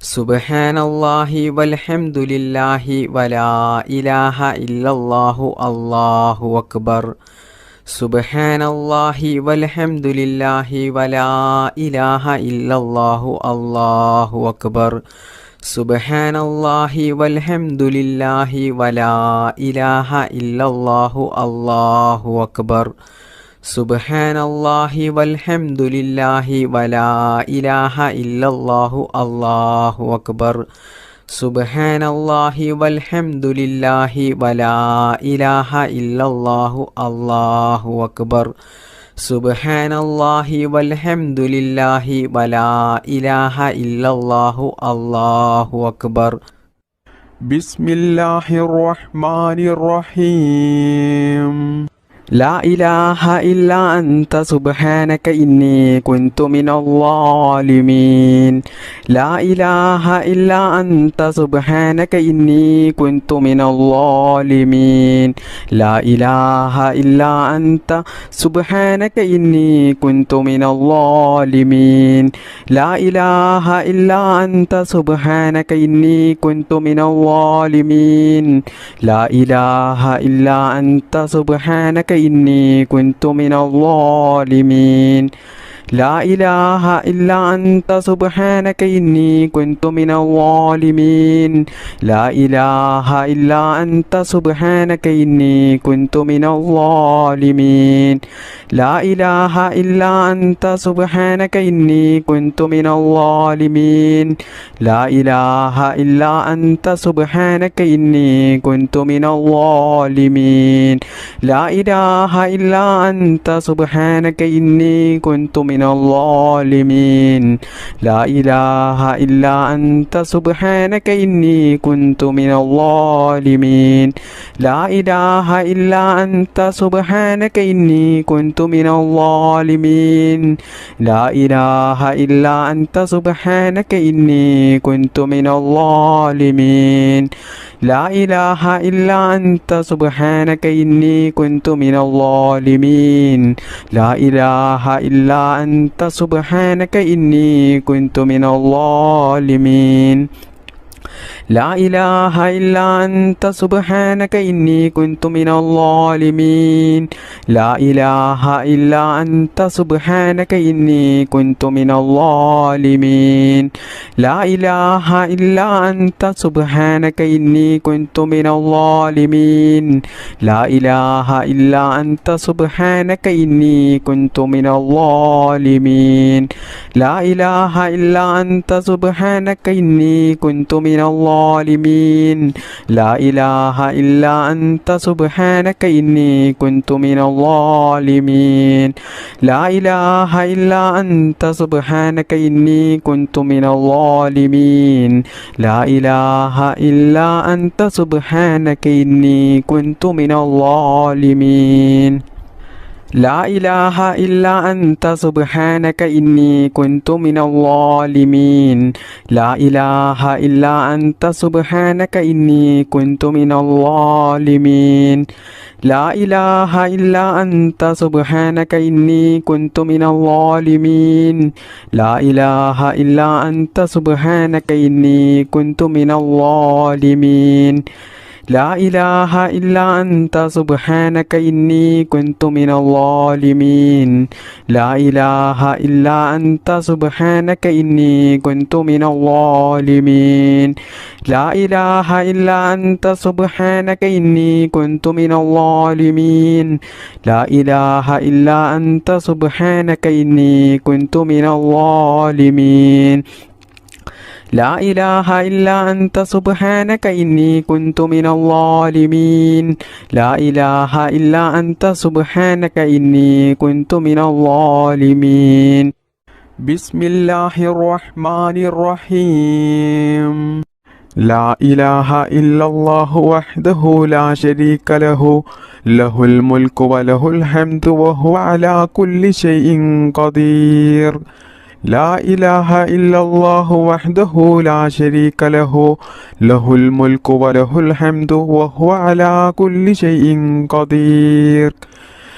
സുബ്ഹാനല്ലാഹി വൽഹംദുലില്ലാഹി വലാ ഇലാഹ ഇല്ലല്ലാഹു അല്ലാഹു അക്ബർ. സുബ്ഹാനല്ലാഹി വൽഹംദുലില്ലാഹി വലാ ഇലാഹ ഇല്ലല്ലാഹു അല്ലാഹു അക്ബർ. സുബ്ഹാനല്ലാഹി വൽഹംദുലില്ലാഹി വലാ ഇലാഹ ഇല്ലല്ലാഹു അല്ലാഹു അക്ബർ. സുബ്ഹാനല്ലാഹി വൽഹംദുലില്ലാഹി വലാ ഇലാഹ ഇല്ലല്ലാഹു അല്ലാഹു അക്ബർ. സുബ്ഹാനല്ലാഹി വൽഹംദുലില്ലാഹി വലാ ഇലാഹ ഇല്ലല്ലാഹു അല്ലാഹു അക്ബർ. സുബ്ഹാനല്ലാഹി വൽഹംദുലില്ലാഹി വലാ ഇലാഹ ഇല്ലല്ലാഹു അല്ലാഹു അക്ബർ. ബിസ്മില്ലാഹിർ റഹ്മാനിർ റഹീം. ലാ ഇലാഹ ഇല്ലാ അൻത സുബ്ഹാനക ഇന്നി കുൻതു മിനൽ ളാലിമീൻ. ലാ ഇലാഹ ഇല്ലാ അൻത സുബ്ഹാനക ഇന്നി കുൻതു മിനൽ ളാലിമീൻ. ലാ ഇലാഹ ഇല്ലാ അൻത സുബ്ഹാനക ഇന്നി കുൻതു മിനൽ ളാലിമീൻ. ലാ ഇലാഹ ഇല്ലാ അൻത സുബ്ഹാനക ഇന്നി കുൻതു മിനൽ ളാലിമീൻ. ലാ ഇലാഹ ഇല്ലാ അൻത സുബ്ഹാനക إني كنت من الظالمين. لا إله إلا أنت سبحانك إني كنت من الظالمين. لا إله إلا أنت سبحانك إني كنت من الظالمين. لا إله إلا أنت سبحانك إني كنت من الظالمين. لا إله إلا أنت سبحانك إني كنت من الظالمين. لا إله إلا أنت سبحانك إني كنت من الظالمين. لا إله إلا أنت سبحانك إني كنت من الظالمين. لا إله إلا أنت سبحانك إني كنت من الظالمين. لا إله إلا أنت سبحانك إني كنت من الظالمين. لا إله إلا أنت سبحانك إني كنت من الظالمين. لا إله إلا أنت سبحانك إني كنت من الظالمين. لا إله إلا أنت سبحانك إني كنت من الظالمين. لا إله إلا أنت سبحانك إني كنت من الظالمين. لا إله إلا أنت سبحانك إني كنت من الظالمين. لا إله إلا أنت سبحانك إني كنت من الظالمين. لا إله إلا أنت سبحانك إني كنت من الظالمين. لا إله إلا أنت سبحانك إني كنت من الظالمين. لا إله إلا أنت سبحانك إني كنت من الظالمين. لا إله إلا أنت سبحانك إني كنت من الظالمين. لا إله إلا أنت سبحانك إني كنت من الظالمين. لا إله إلا أنت سبحانك إني كنت من الظالمين. لا إله إلا أنت سبحانك إني كنت من الظالمين. لا إله إلا أنت سبحانك إني كنت من الظالمين. لا إله إلا أنت سبحانك إني كنت من الظالمين. لا إله إلا أنت سبحانك إني كنت من الظالمين. لا إله إلا أنت سبحانك إني كنت من الظالمين. لا إله إلا أنت سبحانك إني كنت من الظالمين. لا إله إلا أنت سبحانك إني كنت من الظالمين. لا إله إلا أنت سبحانك إني كنت من الظالمين. بسم الله الرحمن الرحيم. لا إله إلا الله وحده لا شريك له. له الملك وله الحمد وهو على كل شيء قدير. لا إله إلا الله وحده لا شريك له. له الملك وله الحمد وهو على كل شيء قدير.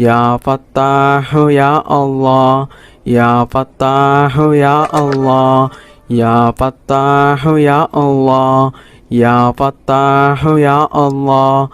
يا فتاح يا الله يا فتاح يا الله يا فتاح يا الله يا فتاح يا الله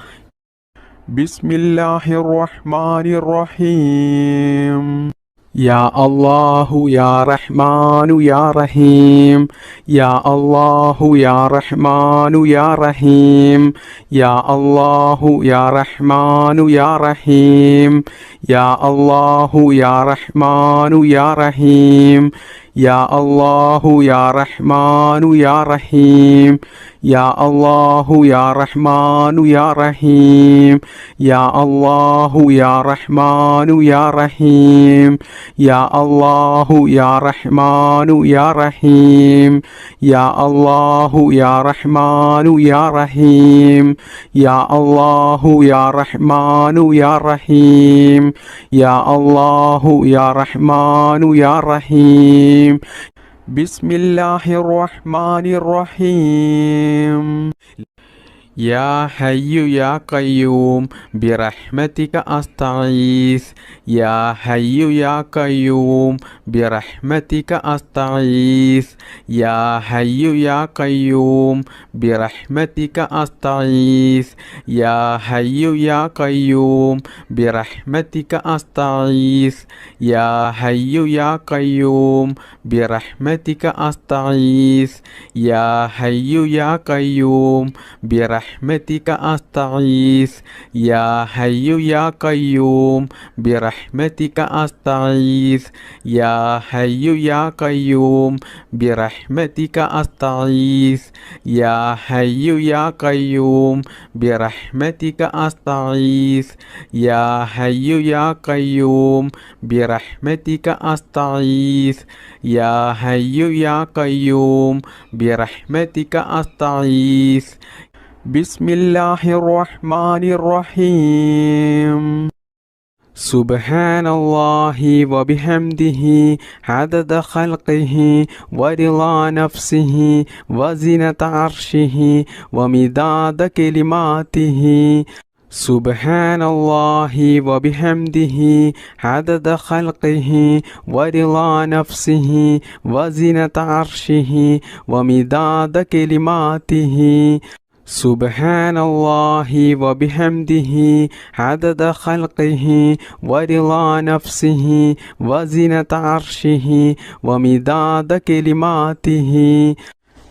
بسم الله الرحمن الرحيم يا الله يا رحمن يا رحيم يا الله يا رحمن يا رحيم يا الله يا رحمن يا رحيم يا الله يا رحمن يا رحيم يا الله يا رحمن يا رحيم يا الله يا رحمن يا رحيم يا الله يا رحمن يا رحيم يا الله يا رحمن يا رحيم يا الله يا رحمن يا رحيم يا الله يا رحمن يا رحيم يا الله يا رحمن يا رحيم بسم الله الرحمن الرحيم يا حي يا قيوم برحمتك أستغيث يا حي يا قيوم برحمتك أستغيث يا حي يا قيوم برحمتك أستغيث يا حي يا قيوم برحمتك أستغيث يا حي يا قيوم برحمتك أستغيث يا حي يا قيوم برحمتك أستغيث يا حي يا قيوم برحمتك أستغيث يا حي يا قيوم برحمتك أستغيث يا حي يا قيوم برحمتك أستغيث يا حي يا قيوم برحمتك أستغيث يا حي يا قيوم برحمتك أستغيث بسم الله الرحمن الرحيم سبحان الله وبحمده عدد خلقه ورضا نفسه وزنة عرشه ومداد كلماته سبحان الله وبحمده عدد خلقه ورضا نفسه وزنة عرشه ومداد كلماته سبحان الله وبحمده عدد خلقه ورضا نفسه وزنة عرشه ومداد كلماته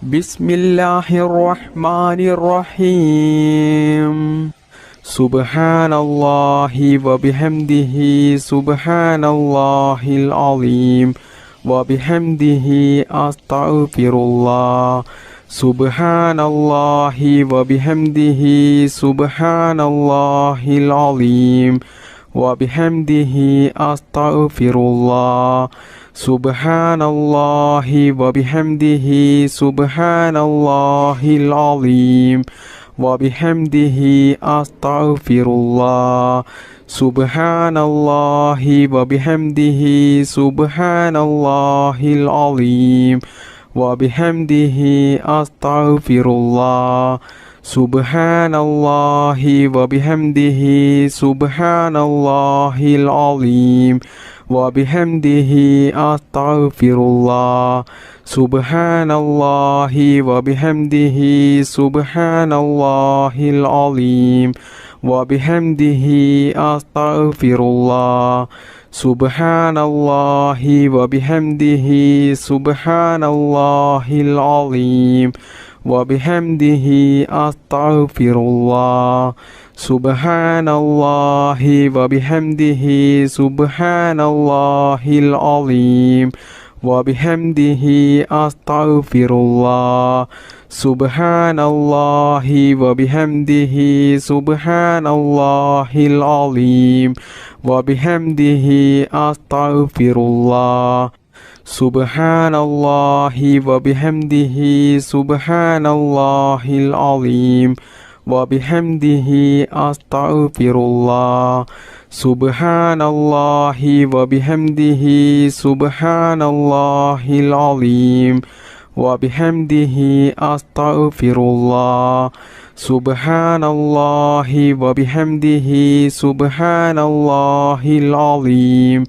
بسم الله الرحمن الرحيم سبحان الله وبحمده سبحان الله العظيم وبحمده أستغفر الله سبحان الله وبحمده سبحان الله العظيم وبحمده أستغفر الله سبحان الله وبحمده سبحان الله العظيم وبحمده أستغفر الله سبحان الله وبحمده سبحان الله العظيم وبحمده أستغفر الله سبحان الله وبحمده سبحان الله العظيم وبحمده أستغفر الله سبحان الله وبحمده سبحان الله العظيم وبحمده أستغفر الله سبحان الله وبحمده سبحان الله العظيم وبحمده أستغفر الله سبحان الله وبحمده سبحان الله العظيم وبحمده أستغفر الله سبحان الله وبحمده سبحان الله العظيم وبحمده أستغفر الله سبحان الله وبحمده سبحان الله العظيم وبحمده أستغفر الله سبحان الله وبحمده سبحان الله العظيم وبحمده أستغفر الله سبحان الله وبحمده سبحان الله العظيم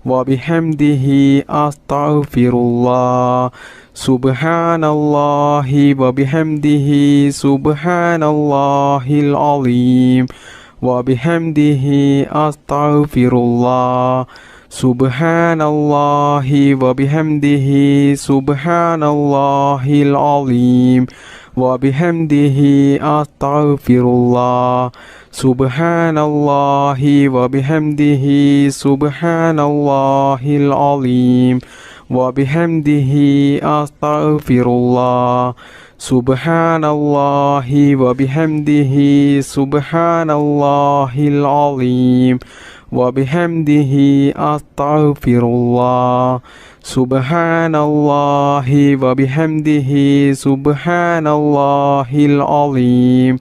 وبحمده أستغفر الله سبحان الله وبحمده سبحان الله العظيم وبحمده أستغفر الله سبحان الله وبحمده سبحان الله العظيم وبحمده أستغفر الله سبحان الله وبحمده سبحان الله العظيم وبحمده أستغفر الله سبحان الله وبحمده سبحان الله العظيم وبحمده أستغفر الله سبحان الله وبحمده سبحان الله العظيم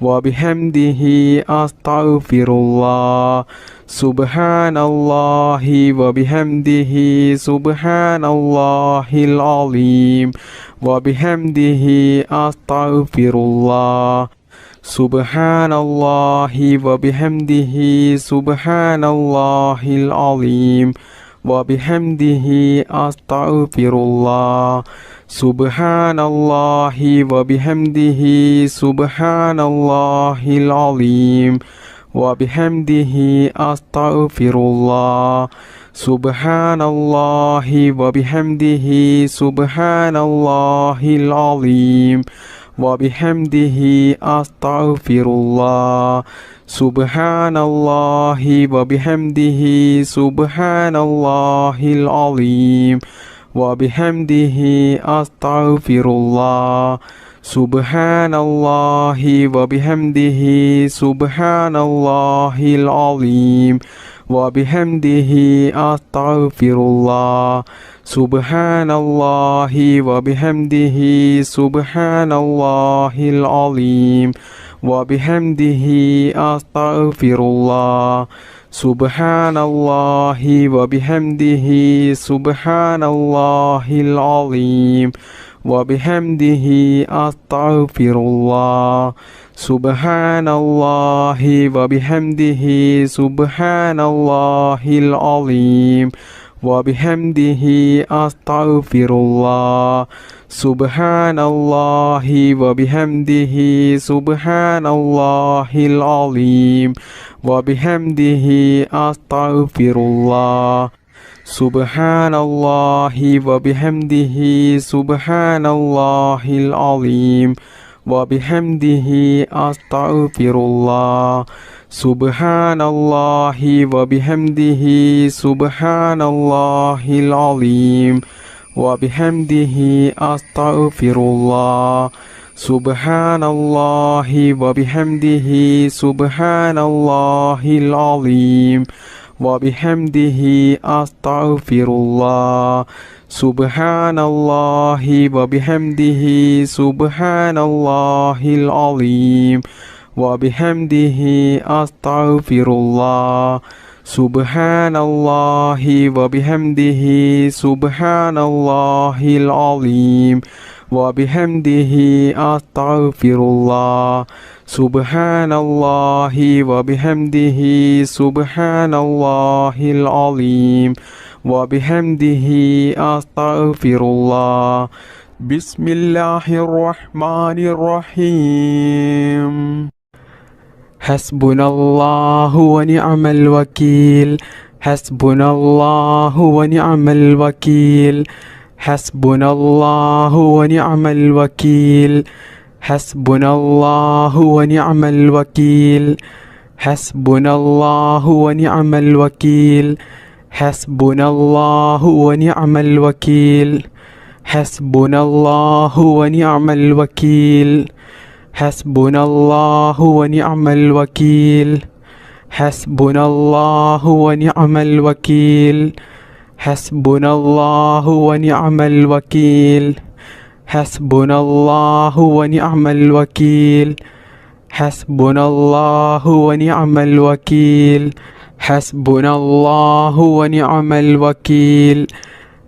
وبحمده أستغفر الله سبحان الله وبحمده سبحان الله العظيم وبحمده أستغفر الله سبحان الله وبحمده سبحان الله العظيم وبحمده أستغفر الله سبحان الله وبحمده سبحان الله العظيم وبحمده أستغفر الله سبحان الله وبحمده سبحان الله العظيم وبحمده أستغفر الله سبحان الله وبحمده سبحان الله العظيم وبحمده أستغفر الله سبحان الله وبحمده سبحان الله العظيم وبحمده أستغفر الله سبحان الله وبحمده سبحان الله العظيم وبحمده أستغفر الله سبحان الله وبحمده سبحان الله العظيم وبحمده أستغفر الله سبحان الله وبحمده سبحان الله العظيم وبحمده أستغفر الله سبحان الله وبحمده سبحان الله العظيم وبحمده أستغفر الله سبحان الله وبحمده سبحان الله العظيم وبحمده أستغفر الله سبحان الله وبحمده سبحان الله العظيم وبحمده أستغفر الله سبحان الله وبحمده سبحان الله العظيم وبحمده أستغفر الله سبحان الله وبحمده سبحان الله العظيم وبحمده أستغفر الله سبحان الله وبحمده سبحان الله العظيم وبحمده أستغفر الله سبحان الله وبحمده سبحان الله العظيم وبحمده أستغفر الله بسم الله الرحمن الرحيم حسبنا الله ونعم الوكيل حسبنا الله ونعم الوكيل حسبنا الله ونعم الوكيل حسبنا الله ونعم الوكيل حسبنا الله ونعم الوكيل حسبنا الله ونعم الوكيل حسبنا الله ونعم الوكيل حسبنا الله ونعم الوكيل حسبنا الله ونعم الوكيل حسبنا الله ونعم الوكيل حسبنا الله ونعم الوكيل حسبنا الله ونعم الوكيل حسبنا الله ونعم الوكيل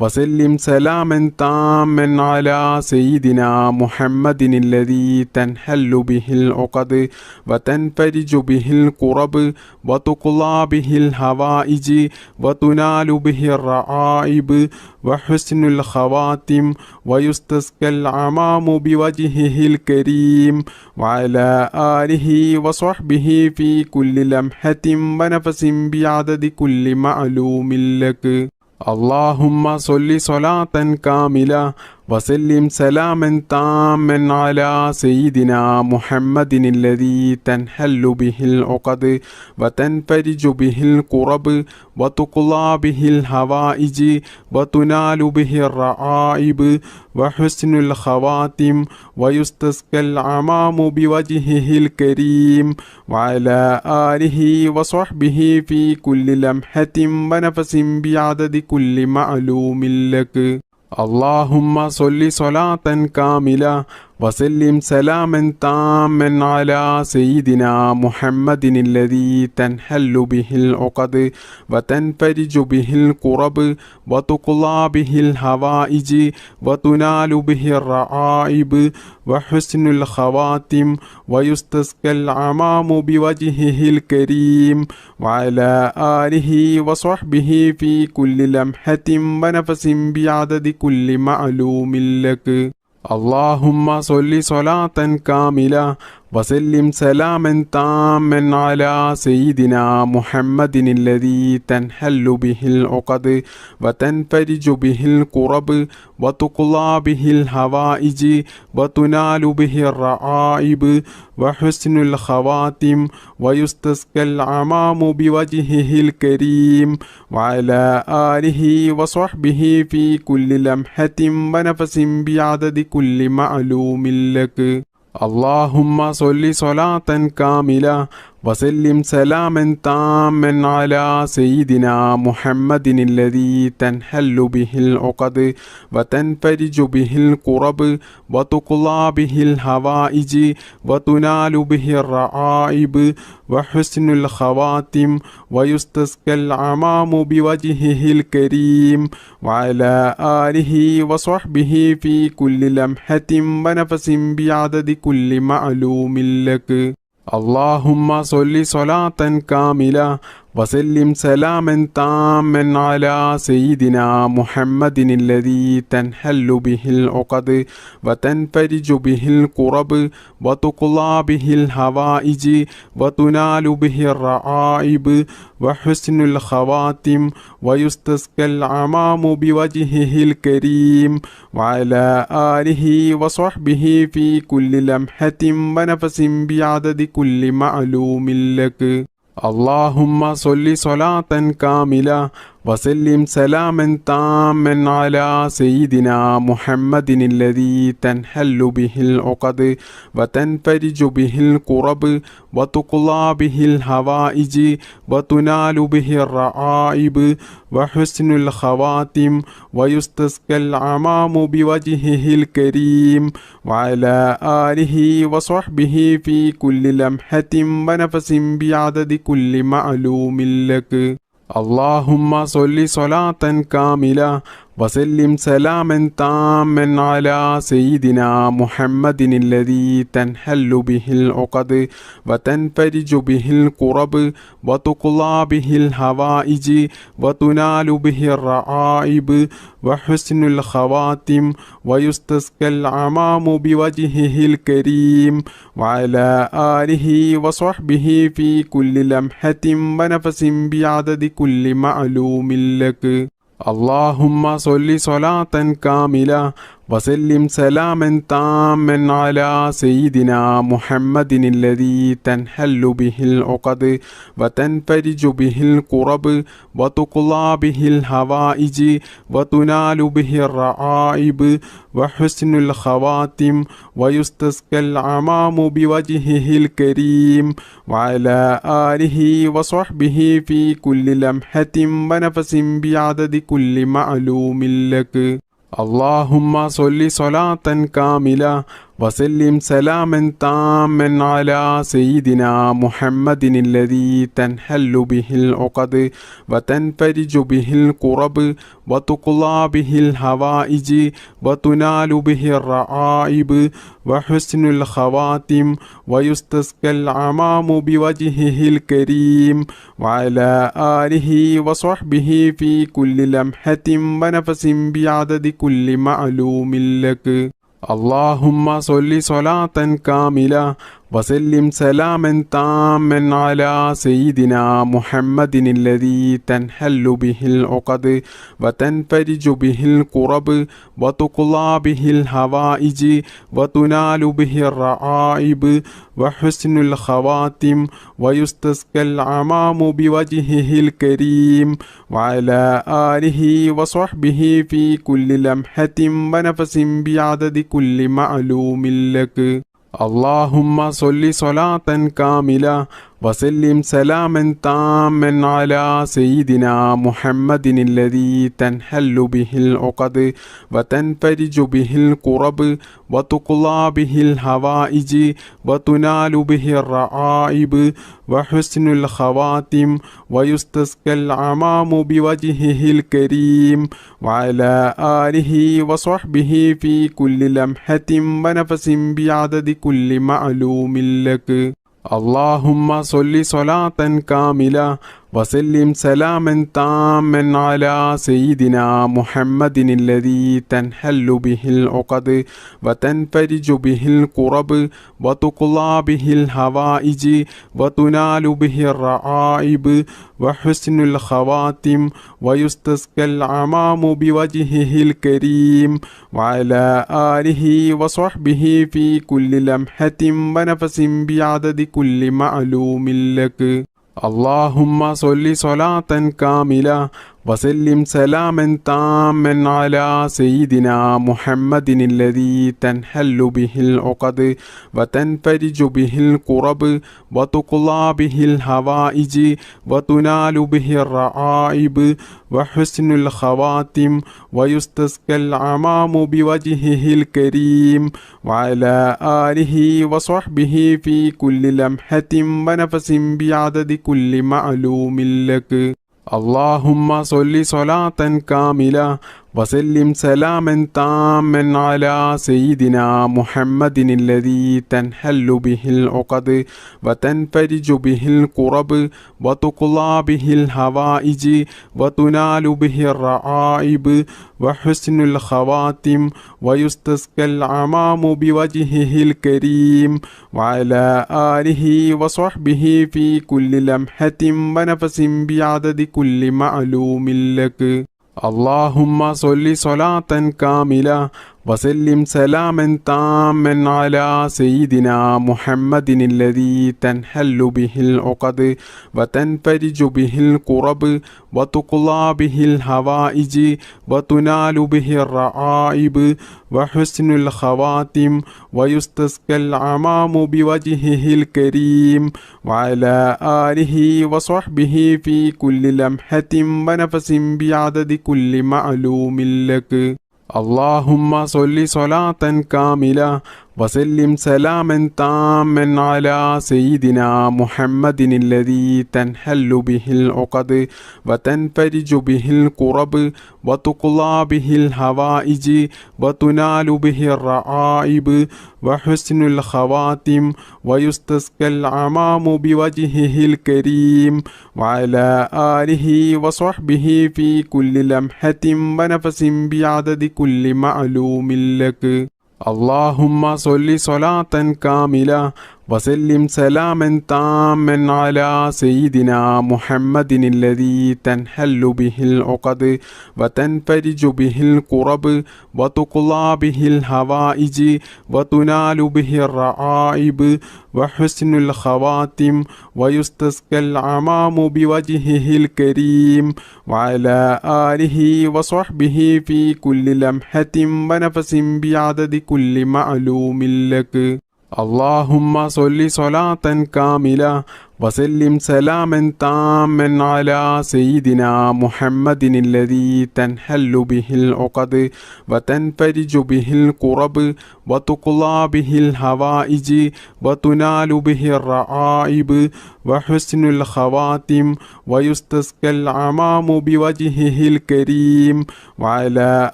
وسلم سلاما تاما على سيدنا محمد الذي تنحل به العقد وتنفرج به الكرب وتقضى به الحوائج وتنال به الرعائب وحسن الخواتم ويستسقى الغمام بوجهه الكريم وعلى آله وصحبه في كل لمحة ونفس بعدد كل معلوم لك. اللهم صل صلاة كاملة وسلم سلاما تاما على سيدنا محمد الذي تنحل به العقد وتنفرج به الكرب وتقضى به الحوائج وتنال به الرعائب وحسن الخواتم ويستسقى الغمام بوجهه الكريم وعلى آله وصحبه في كل لمحة ونفس بعدد كل معلوم لك. اللهم صل صلاة كاملة وسلم سلاما تاما على سيدنا محمد الذي تنحل به العقد وتنفرج به الكرب وتقضى به الحوائج وتنال به الرعائب وحسن الخواتم ويستسقى الغمام بوجهه الكريم وعلى آله وصحبه في كل لمحة ونفس بعدد كل معلوم لك. اللهم صل صلاة كاملة وسلم سلاما تاما على سيدنا محمد الذي تنحل به العقد وتنفرج به الكرب وتقضى به الحوائج وتنال به الرعائب وحسن الخواتم ويستسقى الغمام بوجهه الكريم وعلى آله وصحبه في كل لمحة ونفس بعدد كل معلوم لك. اللهم صل صلاة كاملة وسلم سلاما تاما على سيدنا محمد الذي تنحل به العقد وتنفرج به الكرب وتقضى به الحوائج وتنال به الرعائب وحسن الخواتم ويستسقى الغمام بوجهه الكريم وعلى آله وصحبه في كل لمحة ونفس بعدد كل معلوم لك. اللهم صل صلاة كاملة وسلم سلاما تاما على سيدنا محمد الذي تنحل به العقد وتنفرج به الكرب وتقضى به الحوائج وتنال به الرعائب وحسن الخواتم ويستسقى الغمام بوجهه الكريم وعلى آله وصحبه في كل لمحة ونفس بعدد كل معلوم لك. اللهم صل صلاة كاملة وسلم سلاما تاما على سيدنا محمد الذي تنحل به العقد وتنفرج به الكرب وتقضى به الحوائج وتنال به الرعائب وحسن الخواتم ويستسقى الغمام بوجهه الكريم وعلى آله وصحبه في كل لمحة ونفس بعدد كل معلوم لك. اللهم صل صلاة كاملة وسلم سلاما تاما على سيدنا محمد الذي تنحل به العقد وتنفرج به الكرب وتقضى به الحوائج وتنال به الرعائب وحسن الخواتم ويستسقى الغمام بوجهه الكريم وعلى آله وصحبه في كل لمحة ونفس بعدد كل معلوم لك. اللهم صل صلاة كاملة وسلم سلاما تاما على سيدنا محمد الذي تنحل به العقد وتنفرج به الكرب وتقضى به الحوائج وتنال به الرعائب وحسن الخواتم ويستسقى الغمام بوجهه الكريم وعلى آله وصحبه في كل لمحة ونفس بعدد كل معلوم لك. اللهم صل صلاة كاملة وسلم سلاما تاما على سيدنا محمد الذي تنحل به العقد وتنفرج به الكرب وتقضى به الحوائج وتنال به الرعائب وحسن الخواتم ويستسقى الغمام بوجهه الكريم وعلى آله وصحبه في كل لمحة ونفس بعدد كل معلوم لك. اللهم صل صلاة كاملة وسلم سلاما تاما على سيدنا محمد الذي تنحل به العقد وتنفرج به الكرب وتقضى به الحوائج وتنال به الرعائب وحسن الخواتم ويستسقى الغمام بوجهه الكريم وعلى آله وصحبه في كل لمحة ونفس بعدد كل معلوم لك. اللهم صل صلاة كاملة وسلم سلاما تاما على سيدنا محمد الذي تنحل به العقد وتنفرج به الكرب وتقضى به الحوائج وتنال به الرعائب وحسن الخواتم ويستسقى الغمام بوجهه الكريم وعلى آله وصحبه في كل لمحة ونفس بعدد كل معلوم لك. اللهم صل صلاة كاملة وسلم سلاما تاما على سيدنا محمد الذي تنحل به العقد وتنفرج به الكرب وتقضى به الحوائج وتنال به الرعائب وحسن الخواتم ويستسقى الغمام بوجهه الكريم وعلى آله وصحبه في كل لمحة ونفس بعدد كل معلوم لك. اللهم صل صلاة كاملة وسلم سلاما تاما على سيدنا محمد الذي تنحل به العقد وتنفرج به الكرب وتقضى به الحوائج وتنال به الرعائب وحسن الخواتم ويستسقى الغمام بوجهه الكريم وعلى آله وصحبه في كل لمحة ونفس بعدد كل معلوم لك. اللهم صل صلاة كاملة وسلم سلاما تاما على سيدنا محمد الذي تنحل به العقد وتنفرج به الكرب وتقضى به الحوائج وتنال به الرعائب وحسن الخواتم ويستسقى الغمام بوجهه الكريم وعلى آله وصحبه في كل لمحة ونفس بعدد كل معلوم لك. اللهم صل صلاة كاملة وسلم سلاما تاما على سيدنا محمد الذي تنحل به العقد وتنفرج به الكرب وتقضى به الحوائج وتنال به الرعائب وحسن الخواتم ويستسقى الغمام بوجهه الكريم وعلى آله وصحبه في كل لمحة ونفس بعدد كل معلوم لك. اللهم صل صلاة كاملة وسلم سلاما تاما على سيدنا محمد الذي تنحل به العقد وتنفرج به الكرب وتقضى به الحوائج وتنال به الرعائب وحسن الخواتم ويستسقى الغمام بوجهه الكريم وعلى آله وصحبه في كل لمحة ونفس بعدد كل معلوم لك. اللهم صل صلاة كاملة وسلم سلاما تاما على سيدنا محمد الذي تنحل به العقد وتنفرج به الكرب وتقضى به الحوائج وتنال به الرعائب وحسن الخواتم ويستسقى الغمام بوجهه الكريم وعلى آله وصحبه في كل لمحة ونفس بعدد كل معلوم لك. اللهم صل صلاة كاملة وسلم سلاما تاما على سيدنا محمد الذي تنحل به العقد وتنفرج به الكرب وتقضى به الحوائج وتنال به الرعائب وحسن الخواتم ويستسقى العمام بوجهه الكريم وعلى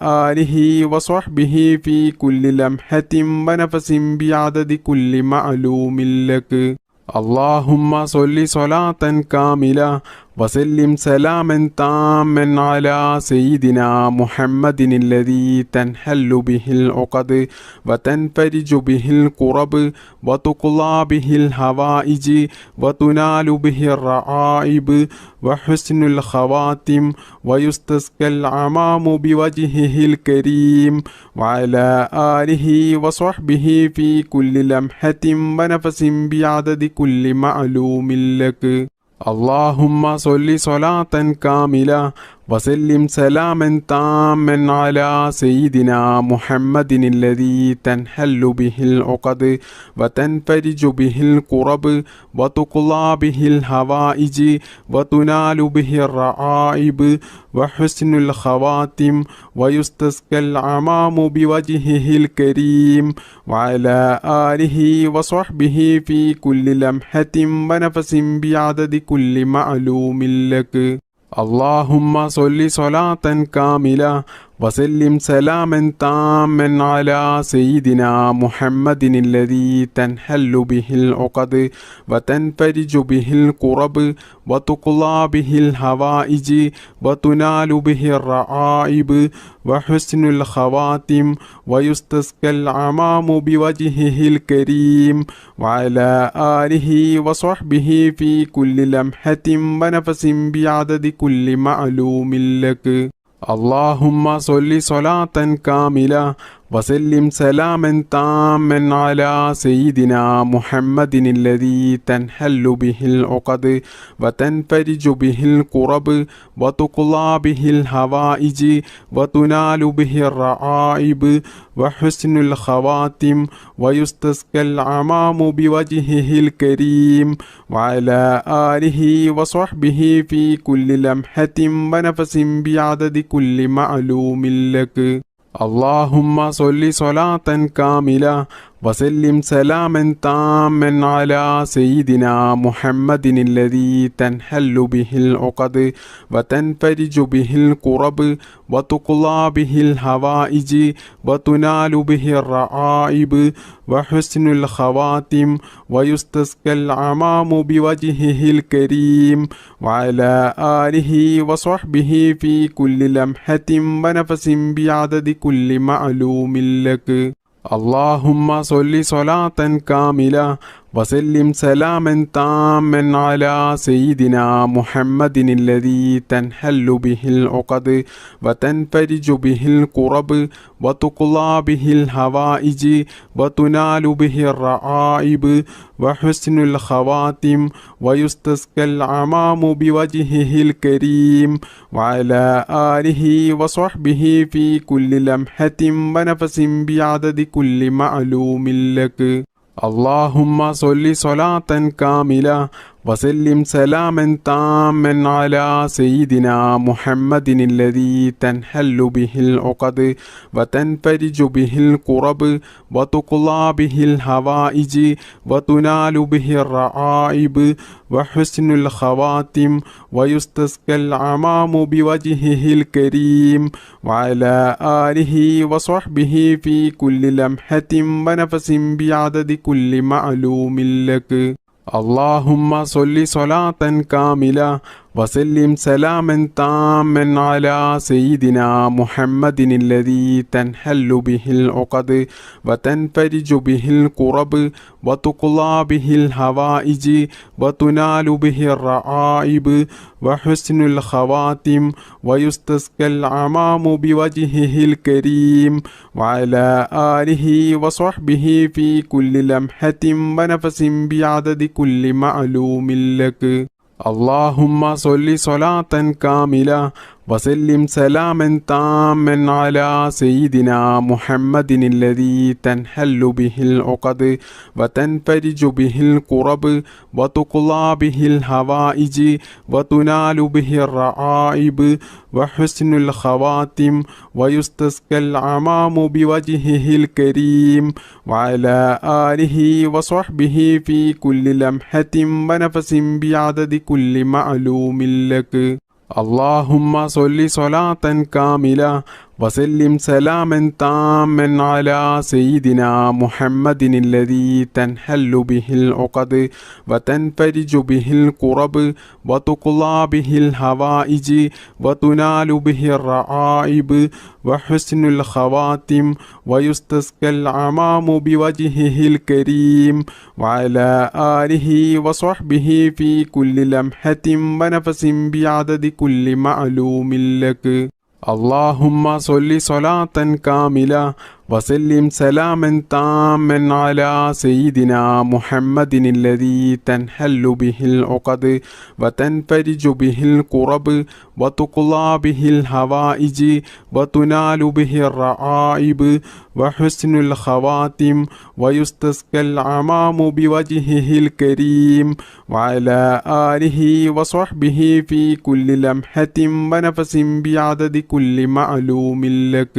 آله وصحبه في كل لمحة ونفس بعدد كل معلوم لك. اللهم صل صلاة كاملة وسلم سلاما تاما على سيدنا محمد الذي تنحل به العقد وتنفرج به الكرب وتقضى به الحوائج وتنال به الرعائب وحسن الخواتم ويستسقى العمام بوجهه الكريم وعلى آله وصحبه في كل لمحة ونفس بعدد كل معلوم لك. اللهم صل صلاة كاملة وسلم سلاما تاما على سيدنا محمد الذي تنحل به العقد وتنفرج به الكرب وتقضى به الحوائج وتنال به الرعائب وحسن الخواتم ويستسقى العمام بوجهه الكريم وعلى آله وصحبه في كل لمحة ونفس بعدد كل معلوم لك. اللهم صل صلاة كاملة وسلم سلاما تاما على سيدنا محمد الذي تنحل به العقد وتنفرج به الكرب وتقضى به الحوائج وتنال به الرعائب وحسن الخواتم ويستسقى العمام بوجهه الكريم وعلى آله وصحبه في كل لمحة ونفس بعدد كل معلوم لك. اللهم صل صلاة كاملة وسلم سلاما تاما على سيدنا محمد الذي تنحل به العقد وتنفرج به الكرب وتقضى به الحوائج وتنال به الرعائب وحسن الخواتم ويستسقى العمام بوجهه الكريم وعلى آله وصحبه في كل لمحة ونفس بعدد كل معلوم لك. اللهم صل صلاة كاملة وسلم سلاما تاما على سيدنا محمد الذي تنحل به العقد وتنفرج به الكرب وتقضى به الحوائج وتنال به الرعائب وحسن الخواتم ويستسقى العمام بوجهه الكريم وعلى آله وصحبه في كل لمحة ونفس بعدد كل معلوم لك. اللهم صل صلاة كاملة وسلم سلاما تاما على سيدنا محمد الذي تنحل به العقد وتنفرج به الكرب وتقضى به الحوائج وتنال به الرعائب وحسن الخواتم ويستسقى العمام بوجهه الكريم وعلى آله وصحبه في كل لمحة ونفس بعدد كل معلوم لك. اللهم صل صلاة كاملة وسلم سلاما تاما على سيدنا محمد الذي تنحل به العقد وتنفرج به الكرب وتقضى به الحوائج وتنال به الرعائب وحسن الخواتم ويستسقى العمام بوجهه الكريم وعلى آله وصحبه في كل لمحة ونفس بعدد كل معلوم لك. اللهم صل صلاة كاملة وسلم سلاما تاما على سيدنا محمد الذي تنحل به العقد وتنفرج به الكرب وتقضى به الحوائج وتنال به الرعائب وحسن الخواتم ويستسقى العمام بوجهه الكريم وعلى آله وصحبه في كل لمحة ونفس بعدد كل معلوم لك. اللهم صل صلاة كاملة وسلم سلاما تاما على سيدنا محمد الذي تنحل به العقد وتنفرج به الكرب وتقضى به الحوائج وتنال به الرعائب وحسن الخواتم ويستسقى العمام بوجهه الكريم وعلى آله وصحبه في كل لمحة ونفس بعدد كل معلوم لك. اللهم صل صلاة كاملة وسلم سلاما تاما على سيدنا محمد الذي تنحل به العقد وتنفرج به الكرب وتقضى به الحوائج وتنال به الرعائب وحسن الخواتم ويستسقى العمام بوجهه الكريم وعلى آله وصحبه في كل لمحة ونفس بعدد كل معلوم لك. اللهم صل صلاة كاملة وسلم سلاما تاما على سيدنا محمد الذي تنحل به العقد وتنفرج به الكرب وتقضى به الحوائج وتنال به الرعائب وحسن الخواتم ويستسقى العمام بوجهه الكريم وعلى آله وصحبه في كل لمحة ونفس بعدد كل معلوم لك.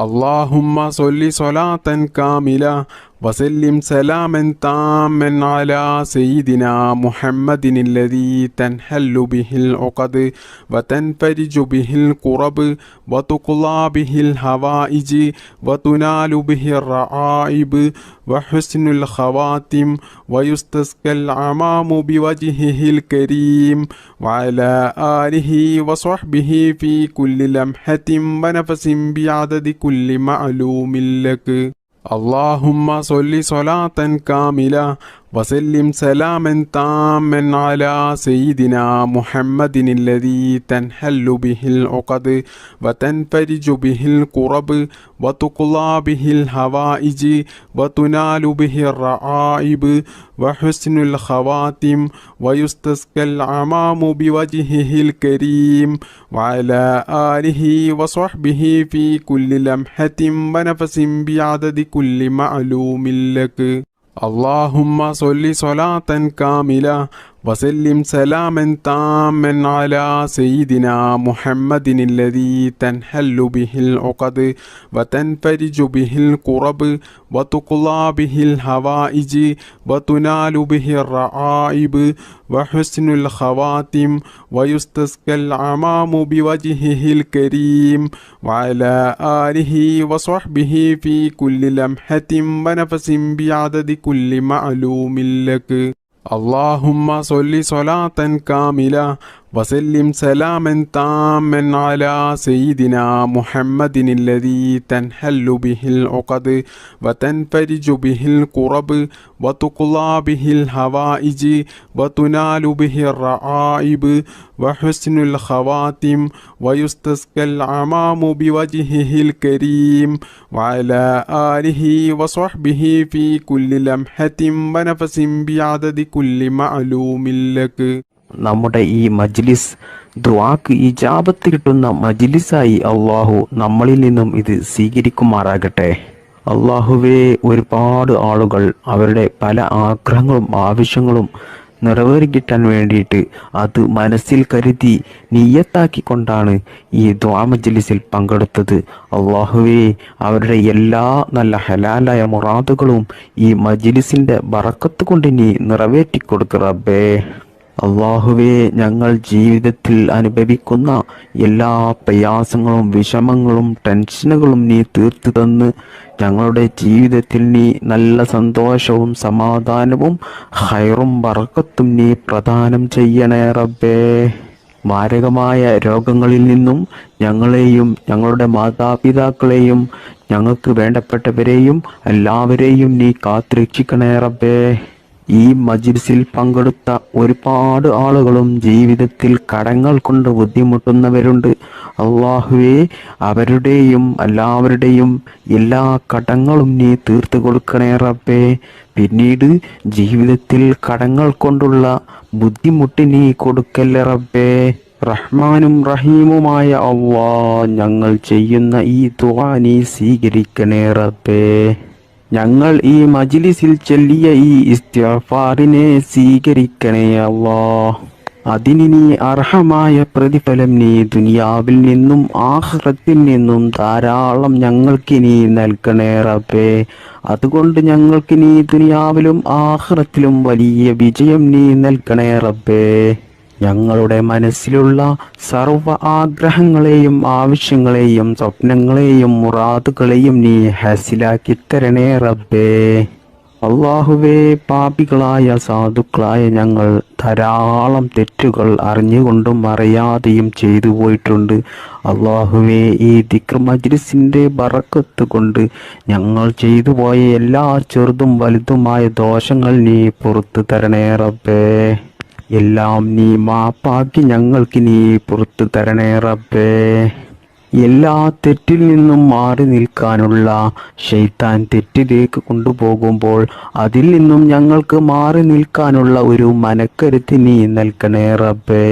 اللهم صل صلاة كاملة وسلم سلاما تاما على سيدنا محمد الذي تنحل به العقد وتنفرج به الكرب وتقضى به الحوائج وتنال به الرعائب وحسن الخواتم ويستسقى العمام بوجهه الكريم وعلى آله وصحبه في كل لمحة ونفس بعدد كل معلوم لك. اللهم صل صلاة كاملة وسلم سلاما تاما على سيدنا محمد الذي تنحل به العقد وتنفرج به الكرب وتقضى به الحوائج وتنال به الرعائب وحسن الخواتم ويستسقى العمام بوجهه الكريم وعلى آله وصحبه في كل لمحة ونفس بعدد كل معلوم لك. اللهم صل صلاة كاملة وسلم سلاما تاما على سيدنا محمد الذي تنحل به العقد وتنفرج به الكرب وتقضى به الحوائج وتنال به الرعائب وحسن الخواتم ويستسقى العمام بوجهه الكريم وعلى آله وصحبه في كل لمحة ونفس بعدد كل معلوم لك. اللهم صل صلاة كاملة وسلم سلاما تاما على سيدنا محمد الذي تنحل به العقد وتنفرج به الكرب وتقضى به الحوائج وتنال به الرعائب وحسن الخواتم ويستسقى العمام بوجهه الكريم وعلى آله وصحبه في كل لمحة ونفس بعدد كل معلوم لك. നമ്മുടെ ഈ മജ്ലിസ് ദുആക്ക് ഇജാബത്ത് കിട്ടുന്ന മജ്ലിസായി അള്ളാഹു നമ്മളിൽ നിന്നും ഇത് സ്വീകരിക്കുമാറാകട്ടെ. അള്ളാഹുവേ, ഒരുപാട് ആളുകൾ അവരുടെ പല ആഗ്രഹങ്ങളും ആവശ്യങ്ങളും നിറവേറിക്കിട്ടാൻ വേണ്ടിയിട്ട് അത് മനസ്സിൽ കരുതി നിയ്യത്താക്കിക്കൊണ്ടാണ് ഈ ദുആ മജ്ലിസിൽ പങ്കെടുത്തത്. അള്ളാഹുവേ, അവരുടെ എല്ലാ നല്ല ഹലാലായ മുറാദുകളും ഈ മജ്ലിസിൻ്റെ ബറക്കത്ത് കൊണ്ട് നീ നിറവേറ്റി കൊടുക്കുക റബ്ബേ. അള്ളാഹുവേ, ഞങ്ങൾ ജീവിതത്തിൽ അനുഭവിക്കുന്ന എല്ലാ പ്രയാസങ്ങളും വിഷമങ്ങളും ടെൻഷനുകളും നീ തീർത്തു തന്ന് ഞങ്ങളുടെ ജീവിതത്തിൽ നീ നല്ല സന്തോഷവും സമാധാനവും ഹൈറും ബറക്കത്തും നീ പ്രദാനം ചെയ്യണേ റബ്ബേ. മാരകമായ രോഗങ്ങളിൽ നിന്നും ഞങ്ങളെയും ഞങ്ങളുടെ മാതാപിതാക്കളെയും ഞങ്ങൾക്ക് വേണ്ടപ്പെട്ടവരെയും എല്ലാവരെയും നീ കാത്തുരക്ഷിക്കണേ റബ്ബേ. ഈ മജ്ലിസിൽ പങ്കെടുത്ത ഒരുപാട് ആളുകളും ജീവിതത്തിൽ കടങ്ങൾ കൊണ്ട് ബുദ്ധിമുട്ടുന്നവരുണ്ട്. അള്ളാഹുവേ, അവരുടെയും എല്ലാവരുടെയും എല്ലാ കടങ്ങളും നീ തീർത്തു കൊടുക്കണേ റബ്ബേ. പിന്നീട് ജീവിതത്തിൽ കടങ്ങൾ കൊണ്ടുള്ള ബുദ്ധിമുട്ട് നീ കൊടുക്കല്ലേ റബ്ബേ. റഹ്മാനും റഹീമുമായ അള്ളാ, ഞങ്ങൾ ചെയ്യുന്ന ഈ ദുആ നീ സ്വീകരിക്കണേ റബ്ബേ. ഞങ്ങൾ ഈ മജ്ലിസിൽ ചൊല്ലിയ ഈ ഇസ്തിഗ്ഫാറിനെ സ്വീകരിക്കണേ അള്ളാ. അതിന് നീ അർഹമായ പ്രതിഫലം നീ ദുനിയാവിൽ നിന്നും ആഖിറത്തിൽ നിന്നും ധാരാളം ഞങ്ങൾക്ക് നീ നൽകണേ റബ്ബേ. അതുകൊണ്ട് ഞങ്ങൾക്ക് നീ ദുനിയാവിലും ആഖിറത്തിലും വലിയ വിജയം നീ നൽകണേ റബ്ബേ. ഞങ്ങളുടെ മനസ്സിലുള്ള സർവ്വ ആഗ്രഹങ്ങളെയും ആവശ്യങ്ങളെയും സ്വപ്നങ്ങളെയും മുറാദുകളെയും നീ ഹാസിലാക്കി തരണേ റബ്ബേ. അള്ളാഹുവേ, പാപികളായ സാധുക്കളായ ഞങ്ങൾ ധാരാളം തെറ്റുകൾ അറിഞ്ഞുകൊണ്ടും അറിയാതെയും ചെയ്തു പോയിട്ടുണ്ട്. അള്ളാഹുവേ, ഈ ദിക്ർ മജ്ലിസിന്റെ ബറക്കത്ത് കൊണ്ട് ഞങ്ങൾ ചെയ്തു പോയ എല്ലാ ചെറുതും വലുതുമായ ദോഷങ്ങൾ നീ പുറത്തു തരണേ റബ്ബേ. എല്ലാം നീ മാപ്പാക്കി ഞങ്ങൾക്ക് നീ പുറത്തു തരണേ റബ്ബേ. എല്ലാ തെറ്റിൽ നിന്നും മാറി നിൽക്കാനുള്ള ശൈത്താൻ തെറ്റിലേക്ക് കൊണ്ടുപോകുമ്പോൾ അതിൽ നിന്നും ഞങ്ങൾക്ക് മാറി നിൽക്കാനുള്ള ഒരു മനക്കരുത്ത് നീ നൽകണേ റബ്ബേ.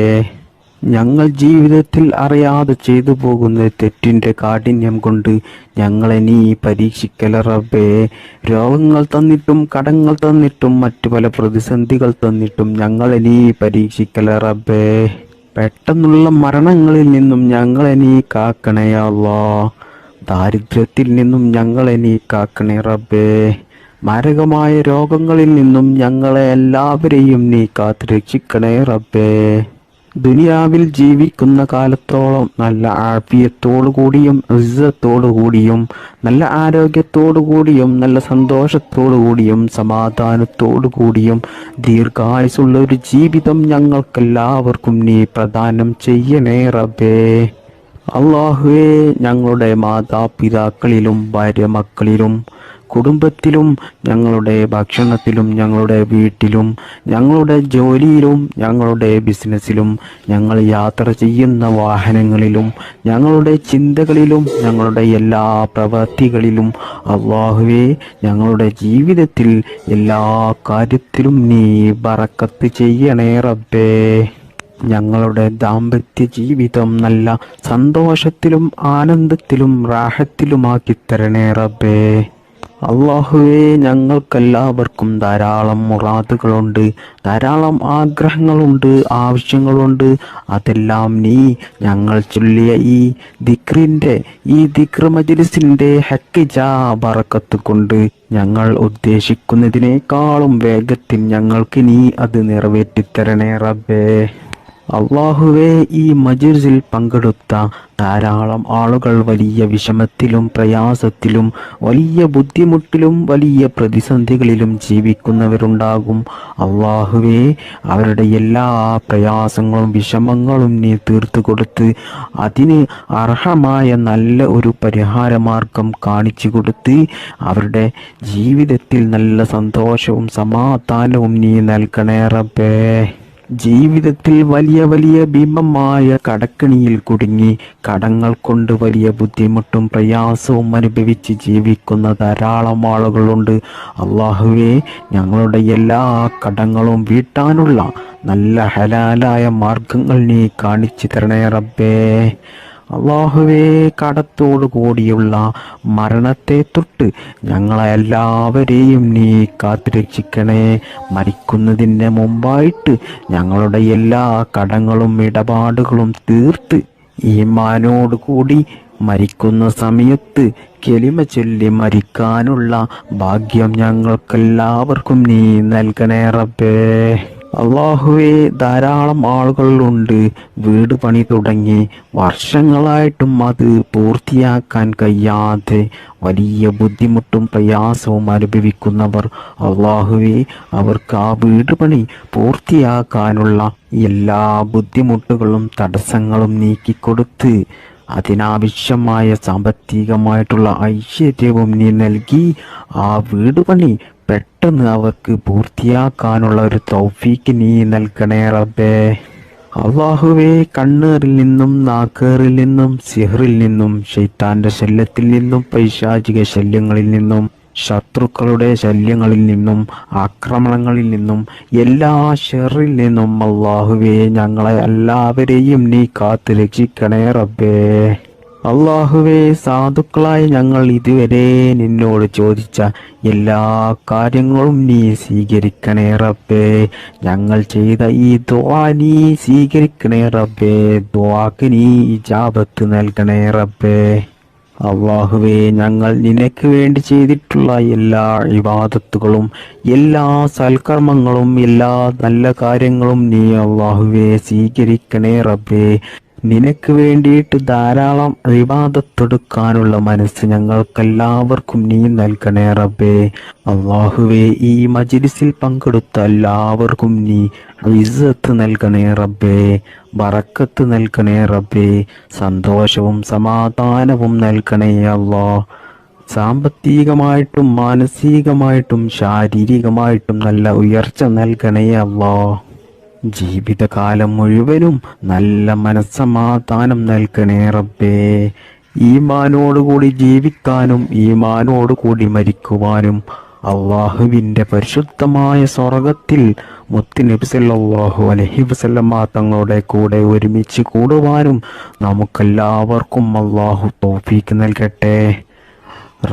ഞങ്ങൾ ജീവിതത്തിൽ അറിയാതെ ചെയ്തു പോകുന്ന തെറ്റിന്റെ കാഠിന്യം കൊണ്ട് ഞങ്ങളെ നീ പരീക്ഷിക്കല റബ്ബേ. രോഗങ്ങൾ തന്നിട്ടും കടങ്ങൾ തന്നിട്ടും മറ്റു പല പ്രതിസന്ധികൾ തന്നിട്ടും ഞങ്ങളെ നീ പരീക്ഷിക്കല റബ്ബേ. പെട്ടെന്നുള്ള മരണങ്ങളിൽ നിന്നും ഞങ്ങളെ നീ കാക്കണേ അല്ലാഹ്. ദാരിദ്ര്യത്തിൽ നിന്നും ഞങ്ങളെ നീ കാക്കണേ റബ്ബേ. മാരകമായ രോഗങ്ങളിൽ നിന്നും ഞങ്ങളെ എല്ലാവരെയും നീ കാത്തു രക്ഷിക്കണേ റബ്ബേ. ദുനിയാവിൽ ജീവിക്കുന്ന കാലത്തോളം നല്ല ആഫിയത്തോടു കൂടിയും ഇസ്സത്തോടു കൂടിയും നല്ല ആരോഗ്യത്തോടു കൂടിയും നല്ല സന്തോഷത്തോടു കൂടിയും സമാധാനത്തോടു കൂടിയും ദീർഘായുസുള്ള ഒരു ജീവിതം ഞങ്ങൾക്കെല്ലാവർക്കും നീ പ്രദാനം ചെയ്യണേ റബ്ബേ. അള്ളാഹുവേ, ഞങ്ങളുടെ മാതാപിതാക്കളിലും ഭാര്യ മക്കളിലും കുടുംബത്തിലും ഞങ്ങളുടെ ഭക്ഷണത്തിലും ഞങ്ങളുടെ വീട്ടിലും ഞങ്ങളുടെ ജോലിയിലും ഞങ്ങളുടെ ബിസിനസ്സിലും ഞങ്ങൾ യാത്ര ചെയ്യുന്ന വാഹനങ്ങളിലും ഞങ്ങളുടെ ചിന്തകളിലും ഞങ്ങളുടെ എല്ലാ പ്രവൃത്തികളിലും അല്ലാഹുവേ, ഞങ്ങളുടെ ജീവിതത്തിൽ എല്ലാ കാര്യത്തിലും നീ ബറക്കത്ത് ചെയ്യണേ റബ്ബേ. ഞങ്ങളുടെ ദാമ്പത്യ ജീവിതം നല്ല സന്തോഷത്തിലും ആനന്ദത്തിലും റാഹത്തിലുമാക്കി തരണേ റബ്ബേ. അള്ളാഹുവേ, ഞങ്ങൾക്കെല്ലാവർക്കും ധാരാളം മുറാദുകളുണ്ട്, ധാരാളം ആഗ്രഹങ്ങളുണ്ട്, ആവശ്യങ്ങളുണ്ട്. അതെല്ലാം നീ ഞങ്ങൾ ചൊല്ലിയ ഈ ദിക്ർ മജ്ലിസിന്റെ ഹക്കിജാ ബറക്കത്ത് കൊണ്ട് ഞങ്ങൾ ഉദ്ദേശിക്കുന്നതിനേക്കാളും വേഗത്തിൽ ഞങ്ങൾക്ക് നീ അത് നിറവേറ്റിത്തരണേ റബ്ബേ. അള്ളാഹുവേ, ഈ മജ്ലിസിൽ പങ്കെടുത്ത ധാരാളം ആളുകൾ വലിയ വിഷമത്തിലും പ്രയാസത്തിലും വലിയ ബുദ്ധിമുട്ടിലും വലിയ പ്രതിസന്ധികളിലും ജീവിക്കുന്നവരുണ്ടാകും. അള്ളാഹുവേ, അവരുടെ എല്ലാ പ്രയാസങ്ങളും വിഷമങ്ങളും നീ തീർത്തു കൊടുത്ത് അതിന് അർഹമായ നല്ല ഒരു പരിഹാരമാർഗം കാണിച്ചു കൊടുത്ത് അവരുടെ ജീവിതത്തിൽ നല്ല സന്തോഷവും സമാധാനവും നീ നൽകണേ റബ്ബേ. ജീവിതത്തിൽ വലിയ വലിയ ഭീമമായ കടക്കണിയിൽ കുടുങ്ങി കടങ്ങൾ കൊണ്ട് വലിയ ബുദ്ധിമുട്ടും പ്രയാസവും അനുഭവിച്ച് ജീവിക്കുന്ന ധാരാളം ആളുകളുണ്ട്. അള്ളാഹുവേ, ഞങ്ങളുടെ എല്ലാ കടങ്ങളും വീട്ടാനുള്ള നല്ല ഹലാലായ മാർഗങ്ങൾ നീ കാണിച്ചു തരണേ റബ്ബേ. അള്ളാഹുവേ, കടത്തോടു കൂടിയുള്ള മരണത്തെ തൊട്ട് ഞങ്ങളെല്ലാവരെയും നീ കാത്തുരക്ഷിക്കണേ. മരിക്കുന്നതിന് മുമ്പായിട്ട് ഞങ്ങളുടെ എല്ലാ കടങ്ങളും ഇടപാടുകളും തീർത്ത് ഈമാനോട് കൂടി മരിക്കുന്ന സമയത്ത് കലിമ ചൊല്ലി മരിക്കാനുള്ള ഭാഗ്യം ഞങ്ങൾക്കെല്ലാവർക്കും നീ നൽകണേ റബ്ബേ. അള്ളാഹുവേ, ധാരാളം ആളുകളുണ്ട് വീട് പണി തുടങ്ങി വർഷങ്ങളായിട്ടും അത് പൂർത്തിയാക്കാൻ കഴിയാതെ വലിയ ബുദ്ധിമുട്ടും പ്രയാസവും അനുഭവിക്കുന്നവർ. അള്ളാഹുവേ, അവർക്ക് ആ വീട് പണി പൂർത്തിയാക്കാനുള്ള എല്ലാ ബുദ്ധിമുട്ടുകളും തടസ്സങ്ങളും നീക്കിക്കൊടുത്ത് അതിനാവശ്യമായ സാമ്പത്തികമായിട്ടുള്ള ഐശ്വര്യവും നീ നൽകി ആ വീട് പണി പെട്ടെന്ന് അവർക്ക് പൂർത്തിയാക്കാനുള്ള ഒരു തൗഫീക്ക് നീ നൽകണേ റബ്ബേ. അള്ളാഹുവേ, കണ്ണേറിൽ നിന്നും നാക്കേറിൽ നിന്നും സിഹറിൽ നിന്നും ശൈത്താന്റെ ശല്യത്തിൽ നിന്നും പൈശാചിക ശല്യങ്ങളിൽ നിന്നും ശത്രുക്കളുടെ ശല്യങ്ങളിൽ നിന്നും ആക്രമണങ്ങളിൽ നിന്നും എല്ലാ ഷെറിൽ നിന്നും അല്ലാഹുവേ ഞങ്ങളെ എല്ലാവരെയും നീ കാത്തു രക്ഷിക്കണേ റബ്ബേ. അല്ലാഹുവേ, സാധുക്കളായി ഞങ്ങൾ ഇതുവരെ നിന്നോട് ചോദിച്ച എല്ലാ കാര്യങ്ങളും നീ സ്വീകരിക്കണേ റബ്ബേ. ഞങ്ങൾ ചെയ്ത ഈ ദുആ നീ സ്വീകരിക്കണേ റബ്ബേ. ദുആക്ക് നീ ഇജാബത്ത് നൽകണേ റബ്ബേ. അല്ലാഹുവേ, ഞങ്ങൾ നിനക്ക് വേണ്ടി ചെയ്തിട്ടുള്ള എല്ലാ ഇബാദത്തുകളും എല്ലാ സൽക്കർമ്മങ്ങളും എല്ലാ നല്ല കാര്യങ്ങളും നീ അല്ലാഹുവേ സ്വീകരിക്കണേ റബ്ബേ. നിനക്ക് വേണ്ടിയിട്ട് ധാരാളം ഇബാദത്തെടുക്കാനുള്ള മനസ്സ് ഞങ്ങൾക്കെല്ലാവർക്കും നീ നൽകണേ റബ്ബേ. അല്ലാഹുവേ, ഈ മജ്ലിസിൽ പങ്കെടുത്ത എല്ലാവർക്കും നീ ഇസ്സത്ത് നൽകണേ റബ്ബേ, ബറക്കത്ത് നൽകണേ റബ്ബേ, സന്തോഷവും സമാധാനവും നൽകണേ അല്ലാ. സാമ്പത്തികമായിട്ടും മാനസികമായിട്ടും ശാരീരികമായിട്ടും നല്ല ഉയർച്ച നൽകണേ അല്ലാ. ജീവിതകാലം മുഴുവനും നല്ല മനസ്സമാധാനം നൽകണേ റബ്ബേ. ഈമാനോടുകൂടി ജീവിക്കാനും ഈമാനോടുകൂടി മരിക്കുവാനും അള്ളാഹുവിൻ്റെ പരിശുദ്ധമായ സ്വർഗത്തിൽ മുത്തുനബി സല്ലല്ലാഹു അലൈഹി വസല്ലമ തങ്ങളുടെ കൂടെ ഒരുമിച്ച് കൂടുവാനും നമുക്കെല്ലാവർക്കും അള്ളാഹു തൗഫീക്ക് നൽകട്ടെ.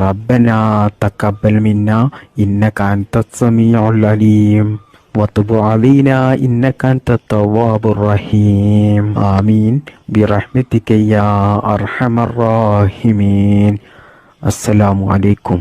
റബ്ബനാ തഖബ്ബൽ മിന്നാ ഇന്നക അൻതസ് സമീഉൽ അലീം وتب علينا إنك أنت التواب الرحيم آمين برحمتك يا أرحم الراحمين. السلام عليكم.